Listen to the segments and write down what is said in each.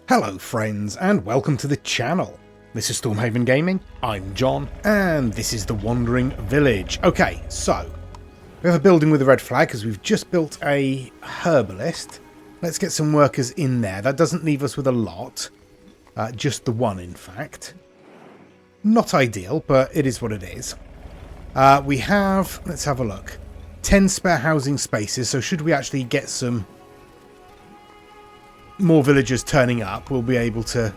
Hello friends and welcome to the channel. This is Stormhaven Gaming, I'm John, and this is the Wandering Village. Okay, so we have a building with a red flag because we've just built a herbalist. Let's get some workers in there. That doesn't leave us with a lot, just the one in fact. Not ideal, but it is what it is. We have, let's have a look, 10 spare housing spaces, so should we actually get some more villagers turning up, we'll be able to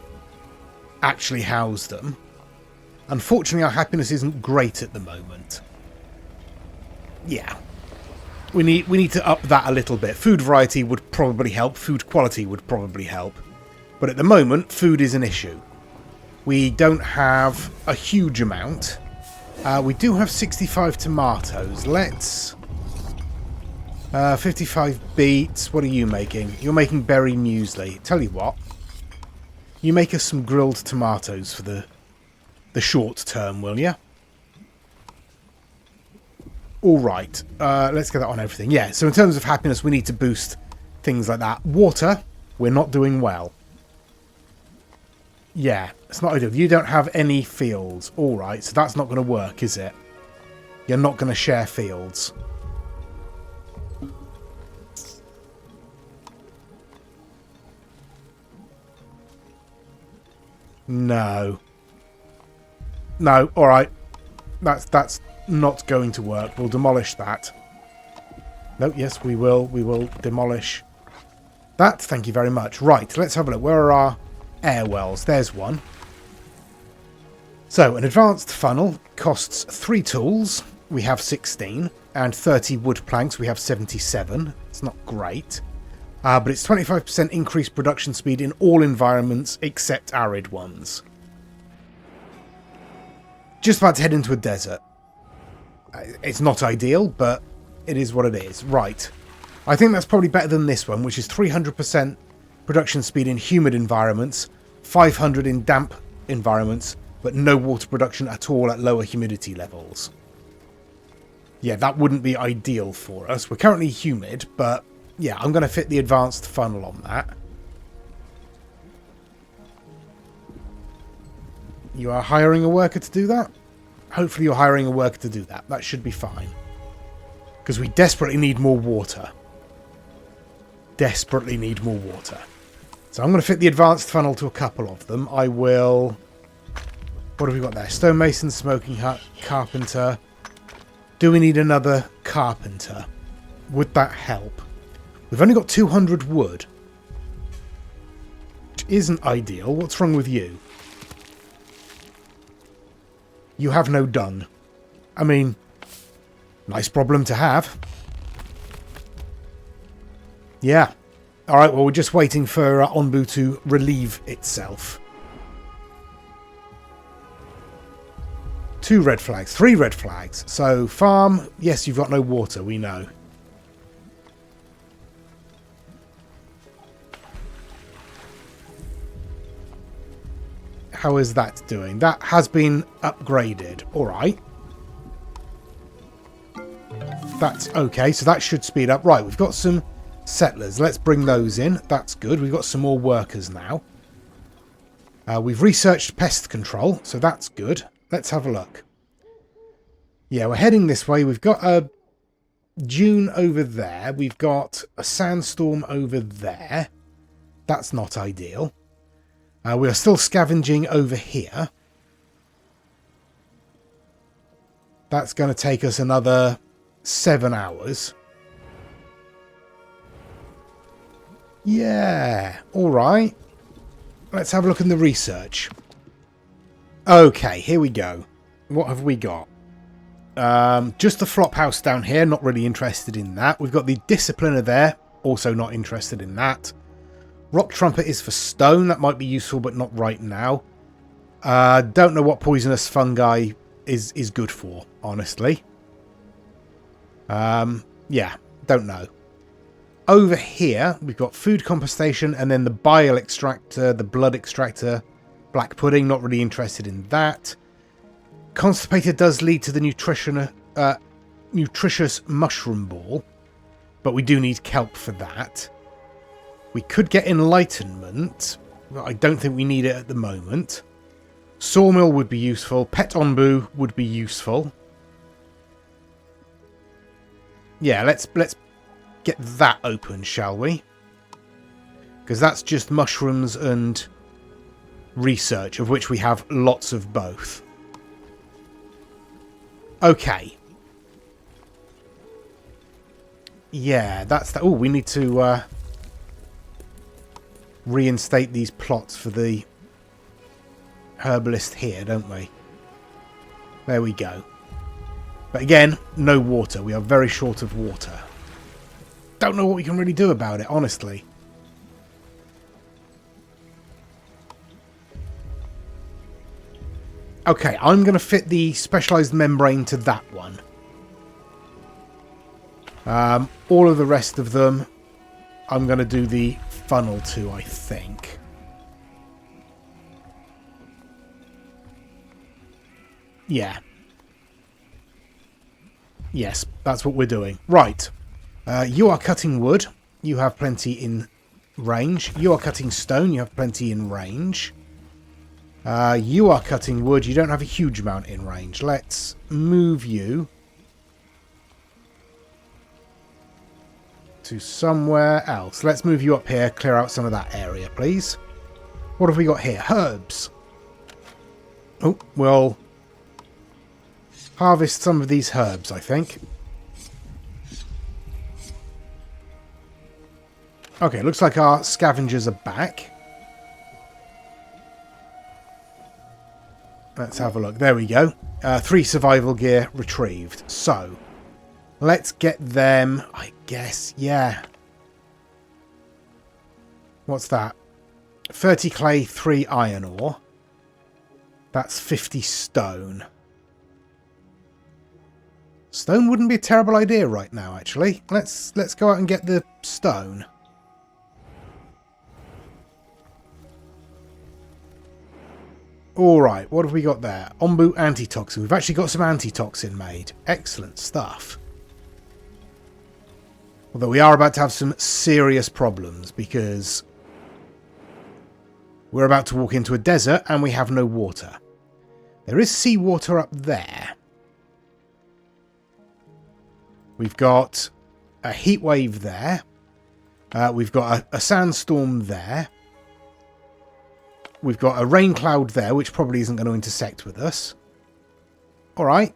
actually house them. Unfortunately, our happiness isn't great at the moment. Yeah. We need to up that a little bit. Food variety would probably help. Food quality would probably help. But at the moment, food is an issue. We don't have a huge amount. We do have 65 tomatoes. Let's... 55 beets. What are you making? You're making berry muesli. Tell you what. You make us some grilled tomatoes for the short term, will you? Alright. Let's get that on everything. Yeah, so in terms of happiness, we need to boost things like that. Water, we're not doing well. Yeah, it's not ideal. You don't have any fields. Alright, so that's not going to work, is it? You're not going to share fields. No. No, alright. That's not going to work. We'll demolish that. No, yes, we will. We will demolish that. Thank you very much. Right, let's have a look. Where are our air wells? There's one. So, an advanced funnel costs 3 tools. We have 16. And 30 wood planks. We have 77. It's not great. But it's 25% increased production speed in all environments except arid ones. Just about to head into a desert. It's not ideal, but it is what it is. Right. I think that's probably better than this one, which is 300% production speed in humid environments, 500 in damp environments, but no water production at all at lower humidity levels. Yeah, that wouldn't be ideal for us. We're currently humid, but... yeah, I'm going to fit the advanced funnel on that. You are hiring a worker to do that? Hopefully you're hiring a worker to do that. That should be fine. Because we desperately need more water. Desperately need more water. So I'm going to fit the advanced funnel to a couple of them. I will... what have we got there? Stonemason, smoking hut, carpenter. Do we need another carpenter? Would that help? We've only got 200 wood. Which isn't ideal. What's wrong with you? You have no dung. I mean, nice problem to have. Yeah. Alright, well, we're just waiting for Onbu to relieve itself. 2 red flags. 3 red flags. So, farm, yes, you've got no water, we know. How is that doing? That has been upgraded. Alright. That's okay. So that should speed up. Right, we've got some settlers. Let's bring those in. That's good. We've got some more workers now. We've researched pest control. So that's good. Let's have a look. Yeah, we're heading this way. We've got a dune over there. We've got a sandstorm over there. That's not ideal. We are still scavenging over here. That's going to take us another 7 hours. Yeah, alright. Let's have a look in the research. Okay, here we go. What have we got? Just the flop house down here, not really interested in that. We've got the discipliner there, also not interested in that. Rock trumpet is for stone. That might be useful, but not right now. Don't know what poisonous fungi is good for, honestly. Yeah, don't know. Over here, we've got food compostation and then the bile extractor, the blood extractor, black pudding. Not really interested in that. Constipated does lead to the nutritious mushroom ball, but we do need kelp for that. We could get enlightenment. Well, I don't think we need it at the moment. Sawmill would be useful. Pet onbu would be useful. Yeah, let's get that open, shall we? Because that's just mushrooms and research, of which we have lots of both. Okay. Yeah, that's that. Oh, we need to reinstate these plots for the herbalist here, don't we? There we go. But again, no water. We are very short of water. Don't know what we can really do about it, honestly. Okay, I'm going to fit the specialised membrane to that one. All of the rest of them, I'm going to do the funnel to, I think. Yeah. Yes, that's what we're doing. Right. You are cutting wood. You have plenty in range. You are cutting stone. You have plenty in range. You are cutting wood. You don't have a huge amount in range. Let's move you to somewhere else. Let's move you up here. Clear out some of that area, please. What have we got here? Herbs. Oh, we'll harvest some of these herbs, I think. Okay, looks like our scavengers are back. Let's have a look. There we go. 3 survival gear retrieved. So, let's get them, I guess, yeah. What's that? 30 clay, 3 iron ore. That's 50 stone. Stone wouldn't be a terrible idea right now, actually. Let's go out and get the stone. Alright, what have we got there? Ombu antitoxin. We've actually got some antitoxin made. Excellent stuff. Although we are about to have some serious problems because we're about to walk into a desert and we have no water. There is seawater up there. We've got a heat wave there. We've got a sandstorm there. We've got a rain cloud there, which probably isn't going to intersect with us. Alright.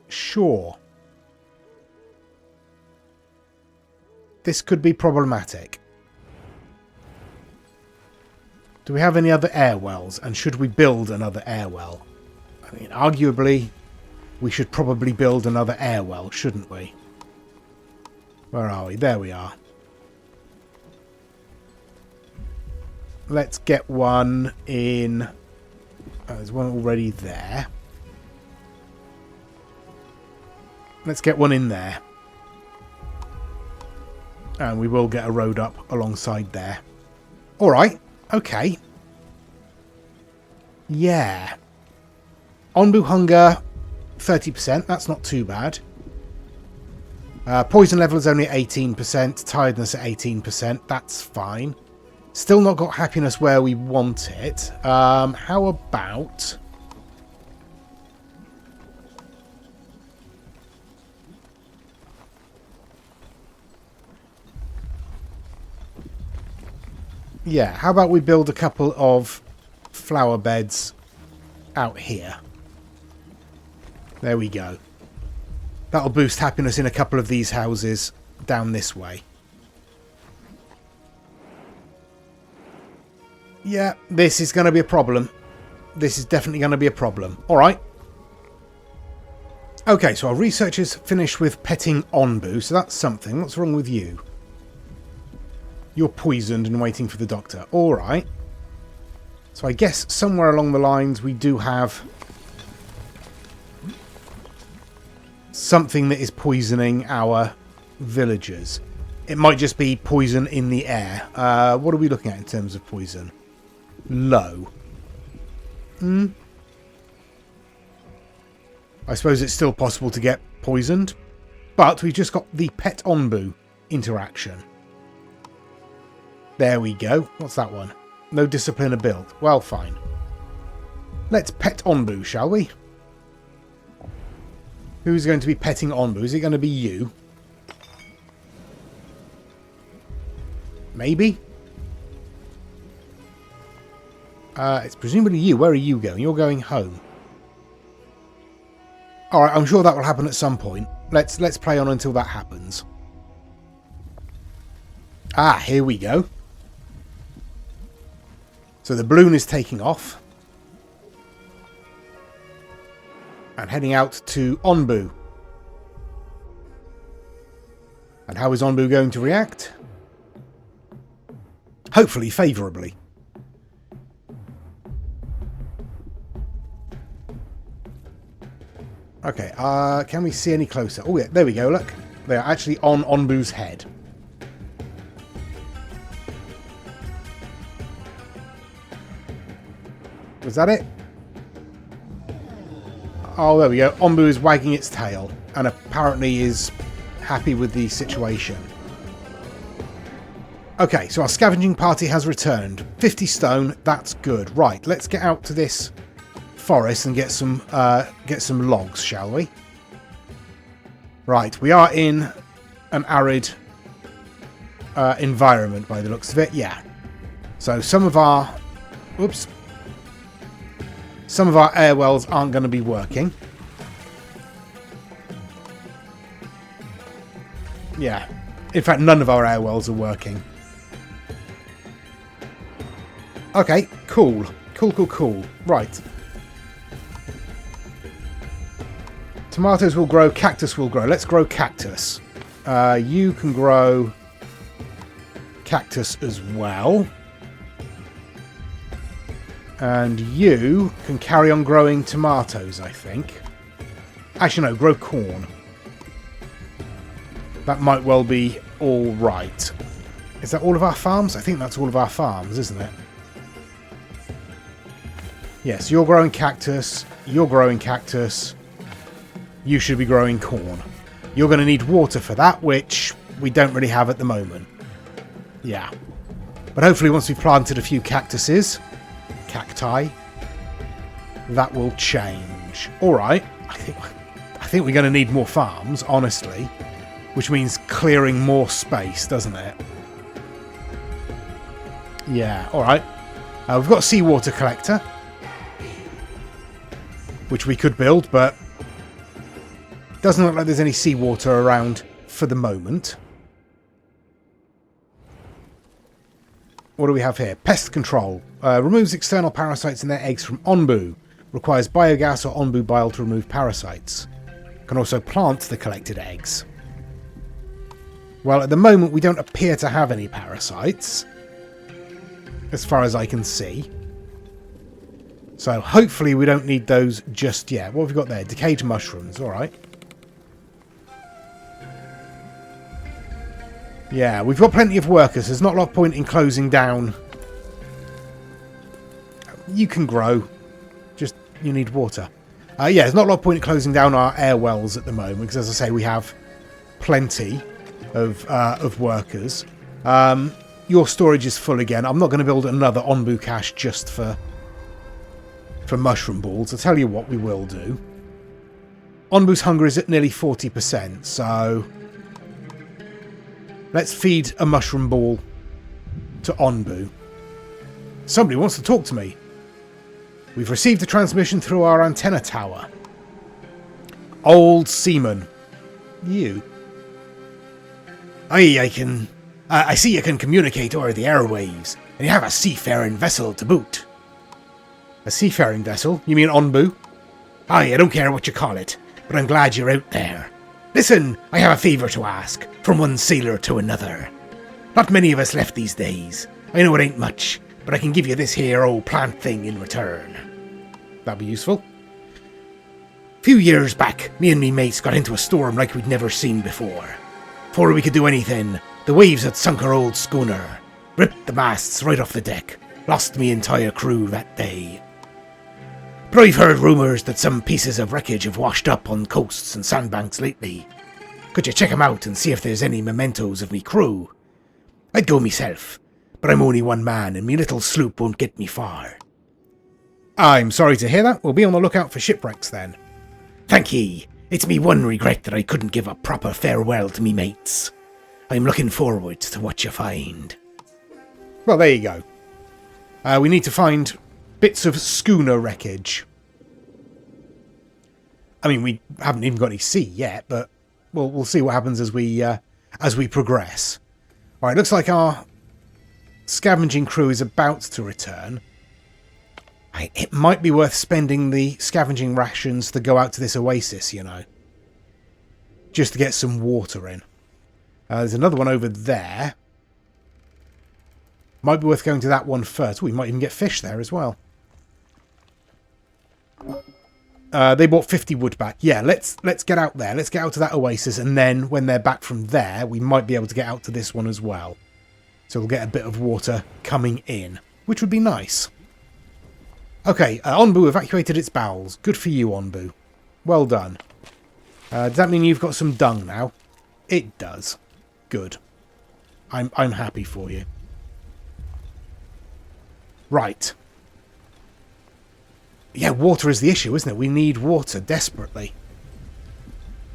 Sure. This could be problematic. Do we have any other air wells? And should we build another air well? I mean, arguably, we should probably build another air well, shouldn't we? Where are we? There we are. Let's get one in. Oh, there's one already there. Let's get one in there. And we will get a road up alongside there. Alright. Okay. Yeah. Onbu hunger, 30%. That's not too bad. Poison level is only at 18%. Tiredness at 18%. That's fine. Still not got happiness where we want it. How about... yeah, how about we build a couple of flower beds out here. There we go. That'll boost happiness in a couple of these houses down this way. Yeah, this is going to be a problem. This is definitely going to be a problem. Alright. Okay, so our research is finished with petting Onbu, so that's something. What's wrong with you? You're poisoned and waiting for the doctor. Alright. So I guess somewhere along the lines we do have something that is poisoning our villagers. It might just be poison in the air. What are we looking at in terms of poison? Low. I suppose it's still possible to get poisoned, but we've just got the pet Onbu interaction. There we go. What's that one? No discipline or build. Well, fine. Let's pet Onbu, shall we? Who's going to be petting Onbu? Is it going to be you? Maybe? It's presumably you. Where are you going? You're going home. Alright, I'm sure that will happen at some point. Let's play on until that happens. Ah, here we go. So the balloon is taking off. And heading out to Onbu. And how is Onbu going to react? Hopefully favourably. Okay, can we see any closer? Oh yeah, there we go, look. They are actually on Onbu's head. Was that it? Oh, there we go. Onbu is wagging its tail and apparently is happy with the situation. Okay, so our scavenging party has returned. 50 stone, that's good. Right, let's get out to this forest and get some logs, shall we? Right, we are in an arid environment by the looks of it. Yeah. So some of our air wells aren't going to be working. Yeah. In fact, none of our air wells are working. Okay, cool. Cool. Right. Tomatoes will grow, cactus will grow. Let's grow cactus. You can grow cactus as well. And you can carry on growing tomatoes, I think. Actually, no, grow corn. That might well be all right. Is that all of our farms? I think that's all of our farms, isn't it? Yes, you're growing cactus. You're growing cactus. You should be growing corn. You're going to need water for that, which we don't really have at the moment. Yeah. But hopefully once we've planted a few cacti, that will change. Alright. I think we're going to need more farms, honestly. Which means clearing more space, doesn't it? Yeah, alright. We've got a seawater collector. Which we could build, but doesn't look like there's any seawater around for the moment. What do we have here? Pest control. Removes external parasites and their eggs from Onbu. Requires biogas or Onbu bile to remove parasites. Can also plant the collected eggs. Well, at the moment we don't appear to have any parasites. As far as I can see. So hopefully we don't need those just yet. What have we got there? Decayed mushrooms. Alright. Yeah, we've got plenty of workers. There's not a lot of point in closing down. You can grow. Just, you need water. Yeah, there's not a lot of point in closing down our air wells at the moment. Because as I say, we have plenty of workers. Your storage is full again. I'm not going to build another Onbu cache just for mushroom balls. I'll tell you what we will do. Onbu's hunger is at nearly 40%, so let's feed a mushroom ball to Onbu. Somebody wants to talk to me. We've received a transmission through our antenna tower. Old seaman. You. I see you can communicate over the airwaves, and you have a seafaring vessel to boot. A seafaring vessel? You mean Onbu? Aye, I don't care what you call it, but I'm glad you're out there. Listen, I have a favour to ask, from one sailor to another. Not many of us left these days. I know it ain't much, but I can give you this here old plant thing in return. That'd be useful. A few years back, me and me mates got into a storm like we'd never seen before. Before we could do anything, the waves had sunk our old schooner, ripped the masts right off the deck, lost me entire crew that day. But I've heard rumours that some pieces of wreckage have washed up on coasts and sandbanks lately. Could you check 'em out and see if there's any mementos of me crew? I'd go myself, but I'm only one man and me little sloop won't get me far. I'm sorry to hear that. We'll be on the lookout for shipwrecks then. Thank ye. It's me one regret that I couldn't give a proper farewell to me mates. I'm looking forward to what you find. Well, there you go. We need to find bits of schooner wreckage. I mean, we haven't even got any sea yet, but we'll see what happens as we progress. All right, looks like our scavenging crew is about to return. It might be worth spending the scavenging rations to go out to this oasis, you know, just to get some water in. There's another one over there. Might be worth going to that one first. Ooh, we might even get fish there as well. They bought 50 wood back. Yeah, let's get out there. Let's get out to that oasis, and then when they're back from there, we might be able to get out to this one as well. So we'll get a bit of water coming in, which would be nice. Okay, Onbu evacuated its bowels. Good for you, Onbu. Well done. Does that mean you've got some dung now? It does. Good. I'm happy for you. Right. Yeah, water is the issue, isn't it? We need water desperately.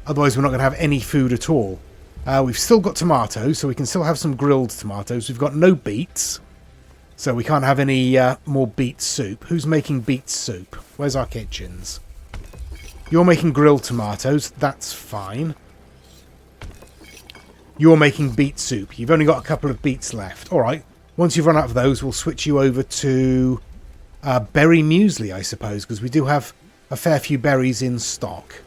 Otherwise, we're not going to have any food at all. We've still got tomatoes, so we can still have some grilled tomatoes. We've got no beets, so we can't have any more beet soup. Who's making beet soup? Where's our kitchens? You're making grilled tomatoes. That's fine. You're making beet soup. You've only got a couple of beets left. All right. Once you've run out of those, we'll switch you over to berry muesli, I suppose, because we do have a fair few berries in stock.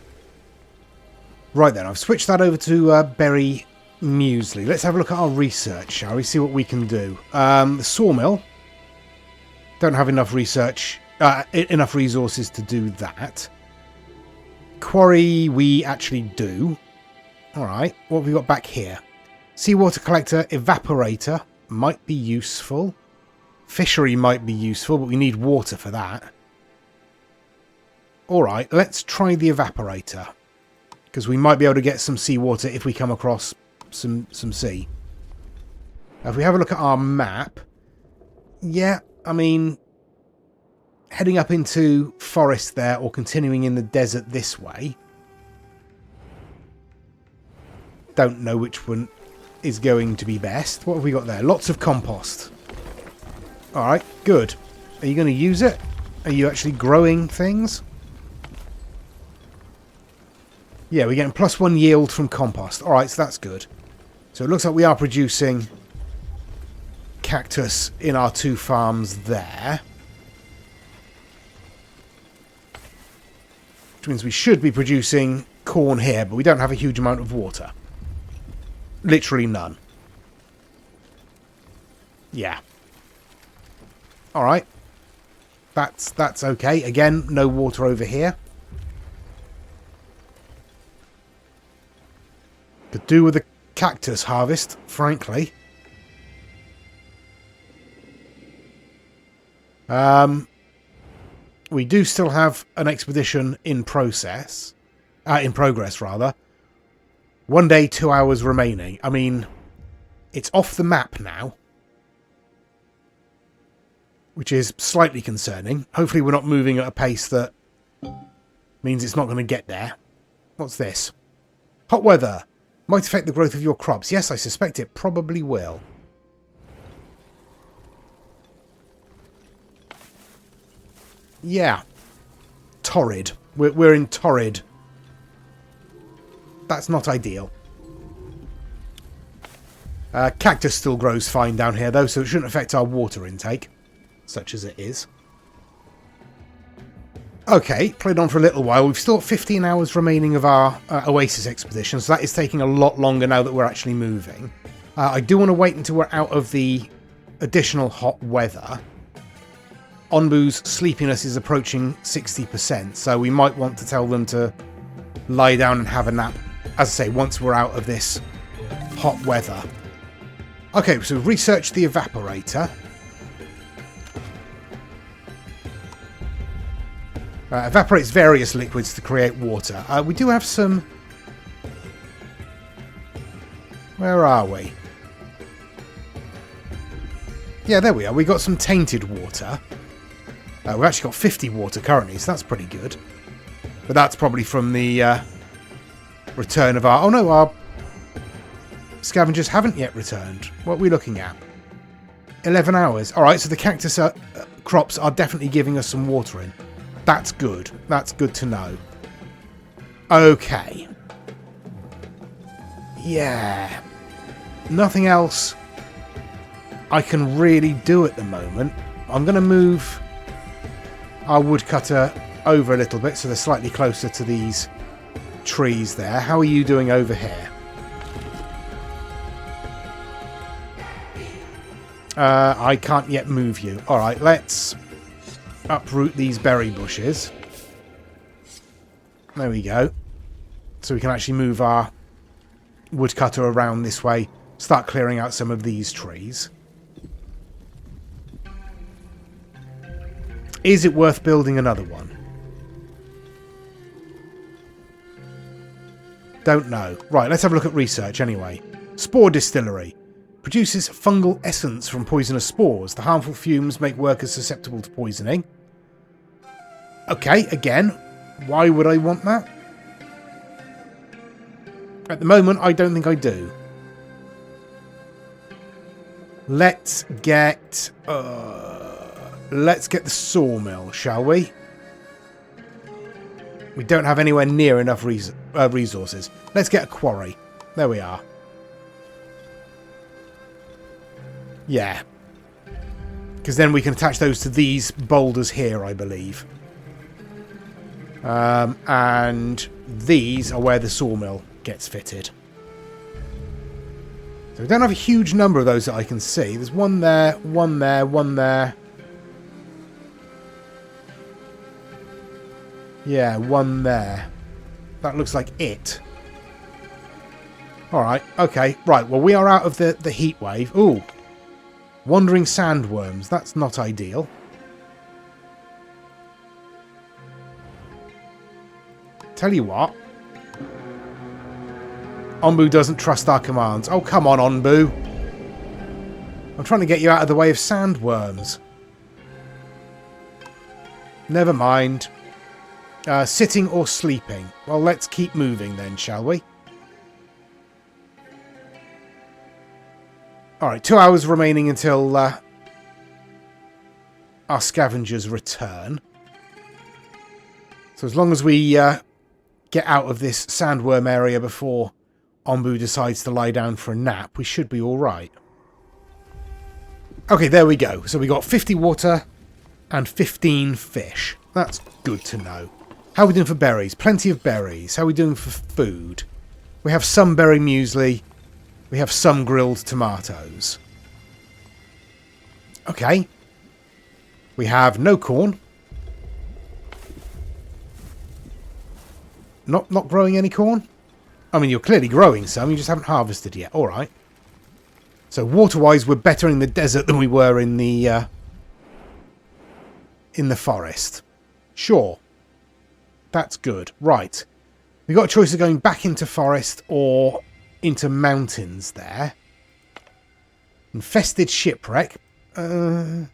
Right then, I've switched that over to berry muesli. Let's have a look at our research, shall we? See what we can do. The sawmill. Don't have enough research, enough resources to do that. Quarry, we actually do. Alright, what have we got back here? Seawater collector, evaporator. Might be useful. Fishery might be useful, but we need water for that. Alright, let's try the evaporator. Because we might be able to get some seawater if we come across some sea. Now, if we have a look at our map... Yeah, I mean... heading up into forest there, or continuing in the desert this way. Don't know which one is going to be best. What have we got there? Lots of compost. Alright, good. Are you going to use it? Are you actually growing things? Yeah, we're getting +1 yield from compost. Alright, so that's good. So it looks like we are producing cactus in our 2 farms there. Which means we should be producing corn here, but we don't have a huge amount of water. Literally none. Yeah. Alright. That's okay. Again, no water over here. Could do with a cactus harvest, frankly. We do still have an expedition in progress, rather. 1 day, 2 hours remaining. I mean, it's off the map now, which is slightly concerning. Hopefully we're not moving at a pace that means it's not going to get there. What's this? Hot weather might affect the growth of your crops. Yes, I suspect it probably will. Yeah. Torrid. We're in torrid. That's not ideal. Cactus still grows fine down here, though, so it shouldn't affect our water intake, such as it is. Okay, played on for a little while. We've still got 15 hours remaining of our Oasis expedition, so that is taking a lot longer now that we're actually moving. I do want to wait until we're out of the additional hot weather. Onbu's sleepiness is approaching 60%, so we might want to tell them to lie down and have a nap, as I say, once we're out of this hot weather. Okay, so we've researched the evaporator. Evaporates various liquids to create water. We do have some... Where are we? Yeah, there we are. We got some tainted water. We've actually got 50 water currently, so that's pretty good. But that's probably from the return of our... Oh no, our scavengers haven't yet returned. What are we looking at? 11 hours. Alright, so the cactus crops are definitely giving us some water in. That's good. That's good to know. Okay. Yeah. Nothing else I can really do at the moment. I'm going to move our woodcutter over a little bit so they're slightly closer to these trees there. How are you doing over here? I can't yet move you. Alright, let's uproot these berry bushes. There we go. So we can actually move our woodcutter around this way. Start clearing out some of these trees. Is it worth building another one? Don't know. Right, let's have a look at research anyway. Spore distillery. Produces fungal essence from poisonous spores. The harmful fumes make workers susceptible to poisoning. Okay, again, why would I want that? At the moment, I don't think I do. Let's get the sawmill, shall we? We don't have anywhere near enough resources. Let's get a quarry. There we are. Yeah. Because then we can attach those to these boulders here, I believe. And these are where the sawmill gets fitted. So we don't have a huge number of those that I can see. There's one there, one there, one there. Yeah, one there. That looks like it. Alright, okay. Right, well we are out of the heat wave. Ooh. Wandering sandworms. That's not ideal. Tell you what. Onbu doesn't trust our commands. Oh, come on, Onbu. I'm trying to get you out of the way of sandworms. Never mind. Sitting or sleeping? Well, let's keep moving then, shall we? Alright, 2 hours remaining until our scavengers return. So as long as we get out of this sandworm area before Onbu decides to lie down for a nap, we should be alright. Okay, there we go. So we got 50 water and 15 fish. That's good to know. How are we doing for berries? Plenty of berries. How are we doing for food? We have some berry muesli. We have some grilled tomatoes. Okay. We have no corn. Not growing any corn? I mean, you're clearly growing some. You just haven't harvested yet. All right. So water-wise, we're better in the desert than we were in the forest. Sure. That's good. Right. We've got a choice of going back into forest or into mountains there. Infested shipwreck. Don't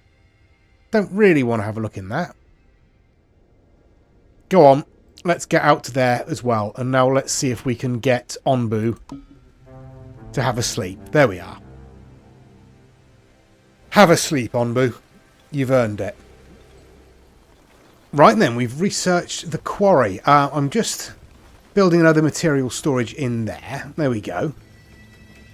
really want to have a look in that. Go on. Let's get out to there as well. And now let's see if we can get Onbu to have a sleep. There we are. Have a sleep, Onbu. You've earned it. Right then, we've researched the quarry. I'm just building another material storage in there. There we go.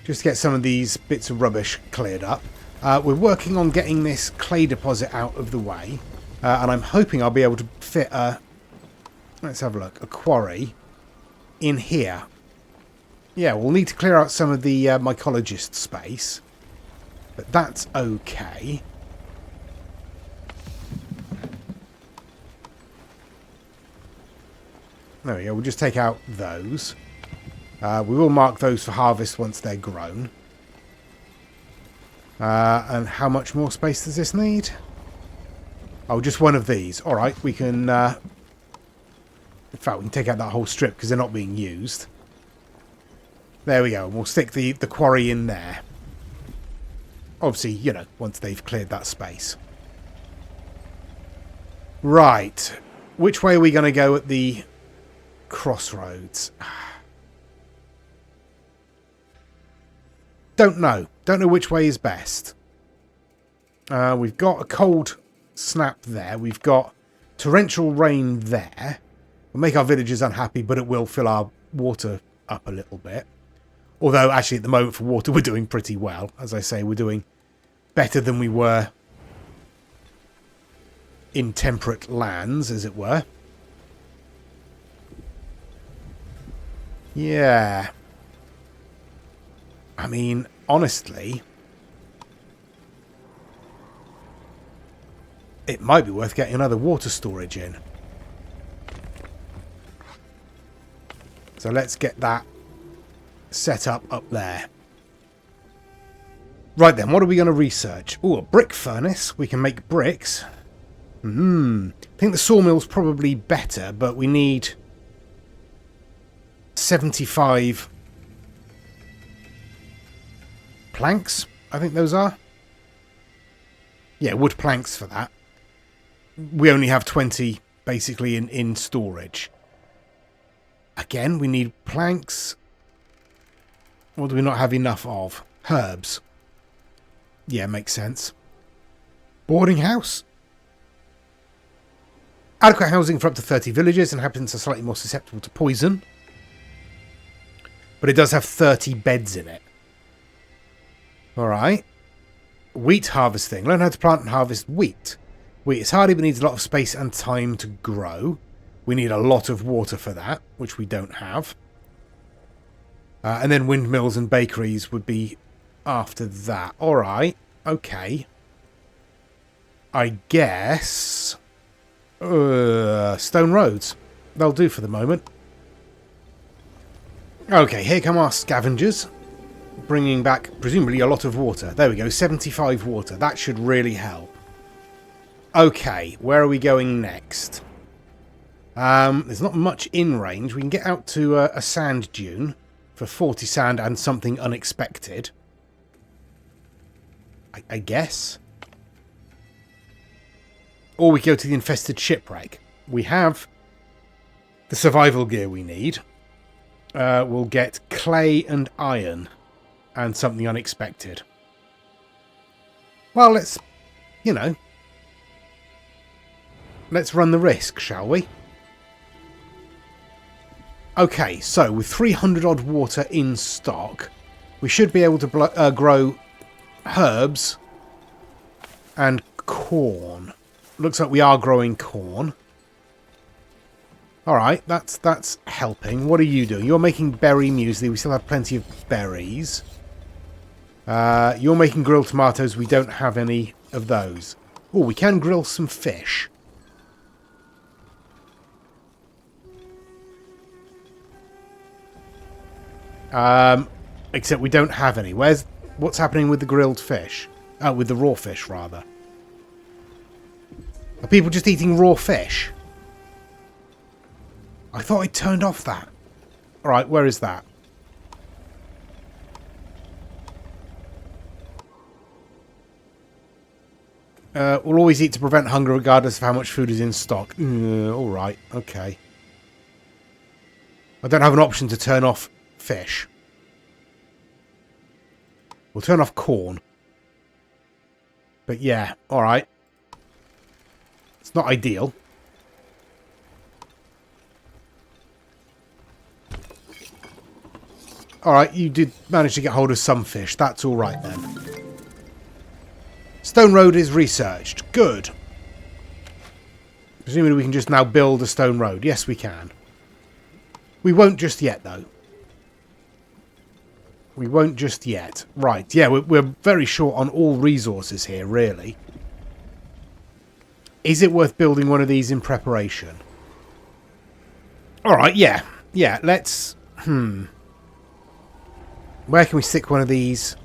Just to get some of these bits of rubbish cleared up. We're working on getting this clay deposit out of the way. And I'm hoping I'll be able to fit a... Let's have a look. A quarry in here. Yeah, we'll need to clear out some of the mycologist space. But that's okay. There we go. We'll just take out those. We will mark those for harvest once they're grown. And how much more space does this need? Oh, just one of these. All right, we can... in fact, we can take out that whole strip because they're not being used. There we go. We'll stick the quarry in there. Obviously, you know, once they've cleared that space. Right. Which way are we going to go at the crossroads? Don't know. Don't know which way is best. We've got a cold snap there. We've got torrential rain there. It'll make our villagers unhappy, but it will fill our water up a little bit. Although, actually, at the moment for water, we're doing pretty well. As I say, we're doing better than we were in temperate lands, as it were. Yeah. I mean, honestly, it might be worth getting another water storage in. So let's get that set up there. Right then, what are we going to research? Oh, a brick furnace. We can make bricks. I think the sawmill's probably better, but we need 75 planks, I think those are. Yeah, wood planks for that. We only have 20 basically in storage. Again, we need planks. What do we not have enough of? Herbs. Yeah, makes sense. Boarding house. Adequate housing for up to 30 villagers. Inhabitants are slightly more susceptible to poison. But it does have 30 beds in it. Alright. Wheat harvesting. Learn how to plant and harvest wheat. Wheat is hardy but needs a lot of space and time to grow. We need a lot of water for that, which we don't have. And then windmills and bakeries would be after that. Alright. Okay. I guess... stone roads. They'll do for the moment. Okay, here come our scavengers. Bringing back, presumably, a lot of water. There we go, 75 water. That should really help. Okay, where are we going next? There's not much in range. We can get out to a sand dune for 40 sand and something unexpected. I guess. Or we go to the infested shipwreck. We have the survival gear we need. We'll get clay and iron and something unexpected. Well, let's, you know, let's run the risk, shall we? Okay, so with 300 odd water in stock, we should be able to grow herbs and corn. Looks like we are growing corn. Alright, that's helping. What are you doing? You're making berry muesli. We still have plenty of berries. You're making grilled tomatoes. We don't have any of those. Oh, we can grill some fish. Except we don't have any. What's happening with the grilled fish? Oh, with the raw fish, rather. Are people just eating raw fish? I thought I turned off that. Alright, where is that? We'll always eat to prevent hunger regardless of how much food is in stock. Alright, okay. I don't have an option to turn off fish. We'll turn off corn. But yeah, alright. It's not ideal. Alright, you did manage to get hold of some fish. That's alright then. Stone road is researched. Good. Presumably we can just now build a stone road. Yes, we can. We won't just yet, though. We won't just yet. Right, yeah, we're very short on all resources here, really. Is it worth building one of these in preparation? Alright, yeah. Yeah, let's... Where can we stick one of these?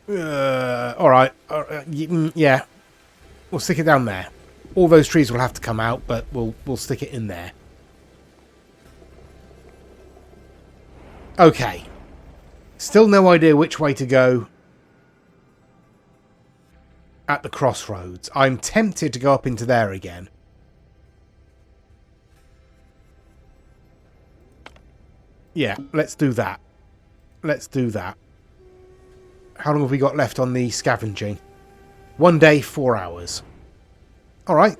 Alright. Yeah. We'll stick it down there. All those trees will have to come out, but we'll stick it in there. Okay. Still no idea which way to go at the crossroads. I'm tempted to go up into there again. Yeah, let's do that. Let's do that. How long have we got left on the scavenging? 1 day, 4 hours. Alright.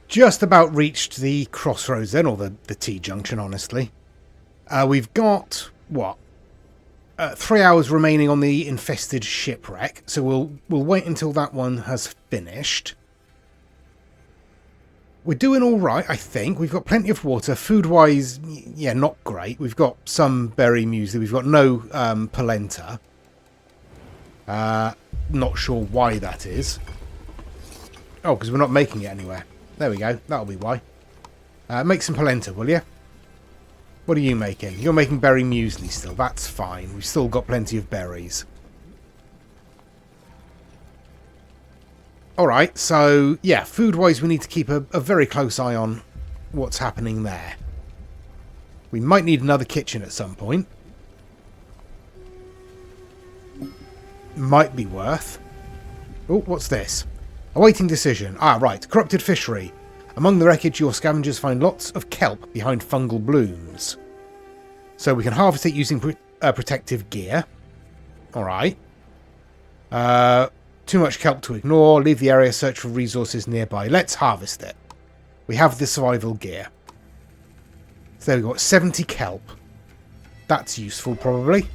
Just about reached the crossroads then, or the T-junction, honestly. We've got, what? 3 hours remaining on the infested shipwreck, so we'll wait until that one has finished. We're doing all right, I think. We've got plenty of water. Food-wise, yeah, not great. We've got some berry muesli. We've got no polenta. Not sure why that is. Oh, because we're not making it anywhere. There we go. That'll be why. Make some polenta, will you? What are you making? You're making berry muesli still. That's fine. We've still got plenty of berries. Alright, so, yeah, food-wise we need to keep a very close eye on what's happening there. We might need another kitchen at some point. Might be worth. Oh, what's this? Awaiting decision. Ah, right. Corrupted fishery. Among the wreckage, your scavengers find lots of kelp behind fungal blooms. So we can harvest it using protective gear. Alright. Too much kelp to ignore. Leave the area, search for resources nearby. Let's harvest it. We have the survival gear. So there we go. 70 kelp. That's useful, probably.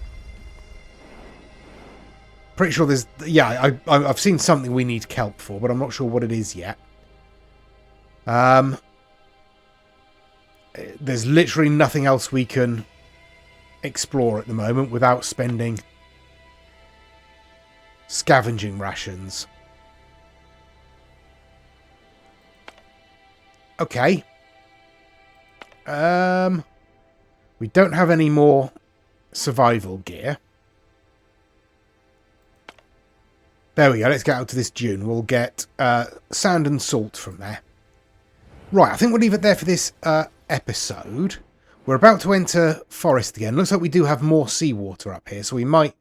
Pretty sure there's... Yeah, I've seen something we need kelp for, but I'm not sure what it is yet. There's literally nothing else we can explore at the moment without spending scavenging rations. Okay. We don't have any more survival gear. There we go. Let's get out to this dune. We'll get sand and salt from there. Right, I think we'll leave it there for this episode. We're about to enter forest again. Looks like we do have more seawater up here, so we might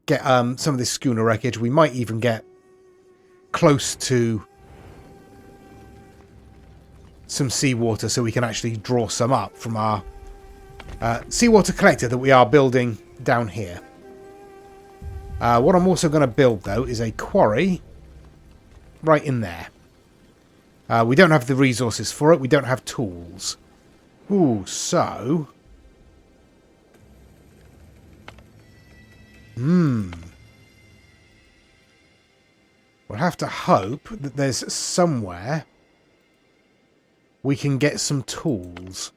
get some of this schooner wreckage. We might even get close to some seawater so we can actually draw some up from our seawater collector that we are building down here. What I'm also going to build, though, is a quarry right in there. We don't have the resources for it. We don't have tools. Ooh, so... We'll have to hope that there's somewhere we can get some tools.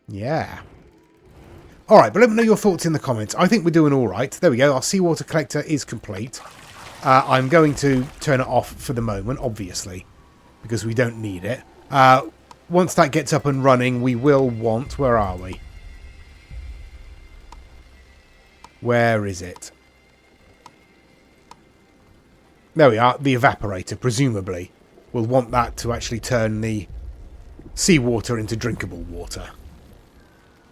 Yeah. Alright, but let me know your thoughts in the comments. I think we're doing alright. There we go. Our seawater collector is complete. I'm going to turn it off for the moment, obviously, because we don't need it. Once that gets up and running, we will want... Where are we? Where is it? There we are. The evaporator, presumably. We'll want that to actually turn the seawater into drinkable water.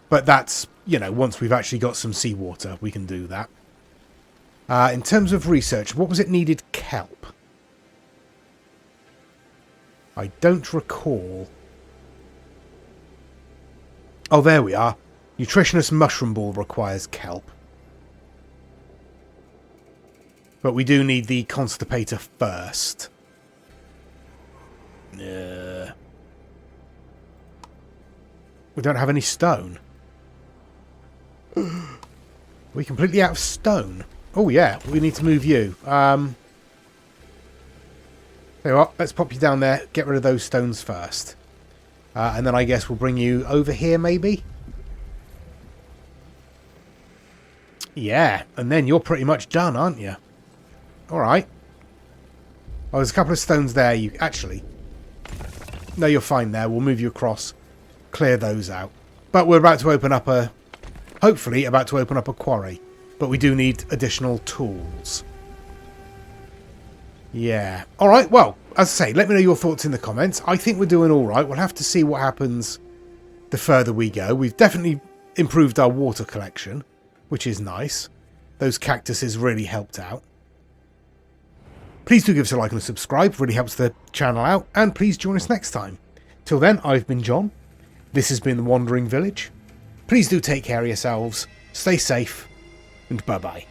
But that's, you know, once we've actually got some seawater, we can do that. In terms of research, what was it needed? Kelp. I don't recall. Oh, there we are. Nutritionist mushroom ball requires kelp. But we do need the constipator first. We don't have any stone. We're completely out of stone. Oh yeah, we need to move you. Tell you what, let's pop you down there, get rid of those stones first. And then I guess we'll bring you over here maybe? Yeah, and then you're pretty much done, aren't you? Alright. Oh, there's a couple of stones there. You actually... No, you're fine there. We'll move you across. Clear those out. But we're about to open up a... Hopefully about to open up a quarry. But we do need additional tools. Yeah. Alright, well, as I say, let me know your thoughts in the comments. I think we're doing alright. We'll have to see what happens the further we go. We've definitely improved our water collection, which is nice. Those cactuses really helped out. Please do give us a like and a subscribe, really helps the channel out, and please join us next time. Till then, I've been John. This has been The Wandering Village. Please do take care of yourselves, stay safe, and bye-bye.